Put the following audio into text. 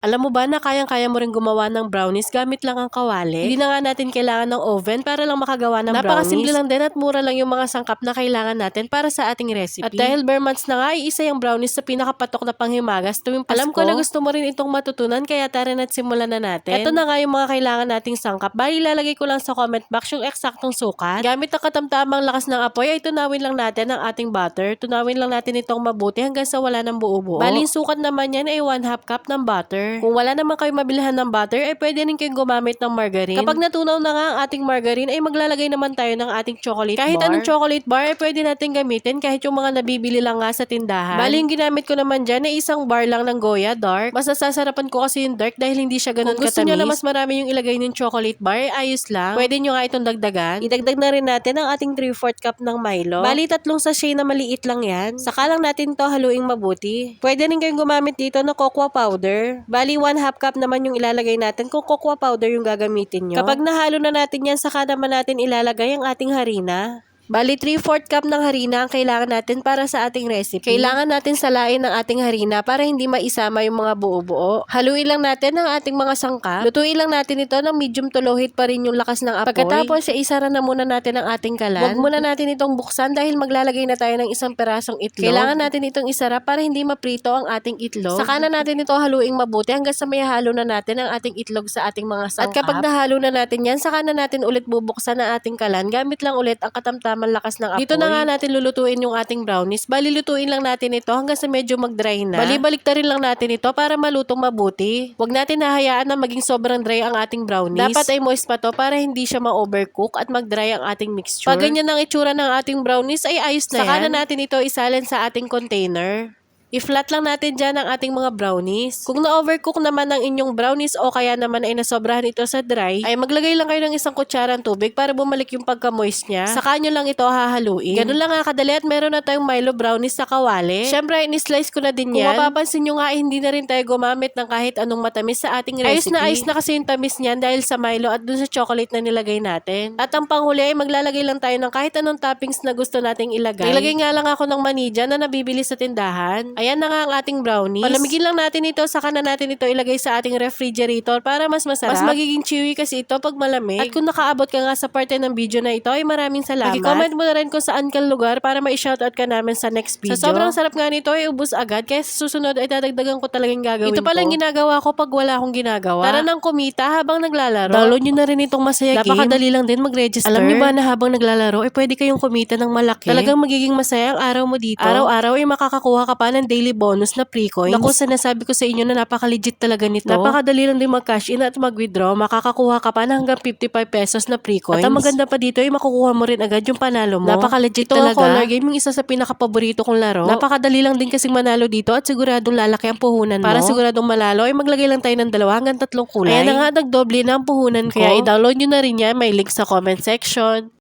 Alam mo ba na kayang-kaya mo rin gumawa ng brownies gamit lang ang kawali? Hindi na nga natin kailangan ng oven para lang makagawa ng brownies. Napakasimple lang din at mura lang yung mga sangkap na kailangan natin para sa ating recipe. At dahil bare months na nga, ay isa yung brownies sa pinakapatok na panghimagas tuwing Pasko. Alam ko na gusto mo rin itong matutunan kaya tara na't simulan na natin. Ito na nga yung mga kailangan nating sangkap. Bali, ilalagay ko lang sa comment box yung eksaktong sukat. Gamit ang katamtamang lakas ng apoy ay tunawin lang natin ang ating butter. Tunawin lang natin itong mabuti hanggang sa wala ng buo-buo. Bali, sukat naman yan ay 1/2 cup ng butter. Kung wala naman kayo mabilhan ng butter, ay pwede rin kayong gumamit ng margarine. Kapag natunaw na nga ang ating margarine, ay maglalagay naman tayo ng ating chocolate bar. Kahit anong chocolate bar, ay pwede natin gamitin kahit yung mga nabibili lang nga sa tindahan. Bali, yung ginamit ko naman dyan ay isang bar lang ng Goya Dark. Mas nasasarapan ko kasi yung dark dahil hindi siya ganun katamis. Kung gusto nyo na mas marami yung ilagay ng chocolate bar, ay ayos lang. Pwede nyo nga itong dagdagan. Idagdag na rin natin ang ating 3/4 cup ng Milo. Bali, 3 sachet na maliit lang yan. Saka lang natin to haluing mabuti. Pwede rin kayong gumamit dito ng cocoa powder. Bali, 1/2 cup naman yung ilalagay natin kung cocoa powder yung gagamitin nyo. Kapag nahalo na natin yan, saka naman natin ilalagay ang ating harina. Bali, 3/4 cup ng harina ang kailangan natin para sa ating recipe. Kailangan natin salain ang ating harina para hindi maisama yung mga buo-buo. Haluin lang natin ang ating mga sangkap. Lutuin lang natin ito ng medium to low heat pa rin yung lakas ng apoy. Pagkatapos, isara na muna natin ang ating kalan. Huwag muna natin itong buksan dahil maglalagay na tayo ng isang perasong itlog. Kailangan natin itong isara para hindi maprito ang ating itlog. Saka na natin ito haluing mabuti hanggang sa may halo na natin ang ating itlog sa ating mga sangkap. At kapag nahalo na natin yan, saka na natin ulit bubuksan ang ating kalan. Gamit lang ulit ang katamtamang lakas ng apoy. Dito na nga natin lulutuin yung ating brownies. Bali, lutuin lang natin ito hanggang sa medyo mag-dry na. Bali, baliktarin lang natin ito para malutong mabuti. Huwag natin hahayaan na maging sobrang dry ang ating brownies. Dapat ay moist pa to para hindi siya ma-overcook at mag-dry ang ating mixture. Pag ganyan ang itsura ng ating brownies ay ayos na yan. Saka na natin ito isalin sa ating container. I-flat lang natin dyan ang ating mga brownies. Kung na-overcook naman ang inyong brownies o kaya naman ay nasobrahan ito sa dry, ay maglagay lang kayo ng isang kutsarang tubig para bumalik yung pagka-moist niya. Saka nyo lang ito hahaluin. Ganun lang nga kadali at meron na tayong Milo brownies sa kawali. Siyempre, in-slice ko na din yan. Kung mapapansin nyo nga, hindi na rin tayo gumamit ng kahit anong matamis sa ating recipe. Ayos na kasi yung tamis niyan dahil sa Milo at dun sa chocolate na nilagay natin. At ang panghuli ay maglalagay lang tayo ng kahit anong toppings na gusto nating ilagay. Ilagay nga lang ako ng mani dyan na nabibili sa tindahan. Ayan na nga ang ating brownies. Palamigin lang natin ito, saka na natin ito ilagay sa ating refrigerator para mas masarap. Mas magiging chewy kasi ito pag malamig. At kung nakaabot ka nga sa parte ng video na ito, ay maraming salamat. Paki-comment mo na rin kung saan kang lugar para ma-shoutout ka namin sa next video. Sa sobrang sarap nga nito, ay ubos agad. Kaya sa susunod ay dadagdagan ko talagang gagawin ko. Ito palang ginagawa ko pag wala akong ginagawa. Tara nang kumita habang naglalaro. Download nyo na rin itong masaya game. Napakadali lang din mag-register. Alam nyo ba na habang naglalaro, ay pwede kayong kumita ng malaki. Talagang magiging masaya ang araw mo dito. Araw-araw ay makakakuha ka pa ng daily bonus na pre-coins. Naku, sinasabi ko sa inyo na napaka-legit talaga nito. Napakadali lang din mag-cash in at mag-withdraw. Makakakuha ka pa na hanggang 55 pesos na pre-coins. At ang maganda pa dito ay makukuha mo rin agad yung panalo mo. Napaka-legit talaga. Ito ang color game, yung isa sa pinaka-paborito kong laro. Napakadali lang din kasing manalo dito at siguradong lalaki ang puhunan mo. Para siguradong malalo ay maglagay lang tayo ng 2 hanggang 3 kulay. Ayan na nga, nagdoble na ang puhunan ko. Kaya i-download nyo na rin yan. May link sa comment section.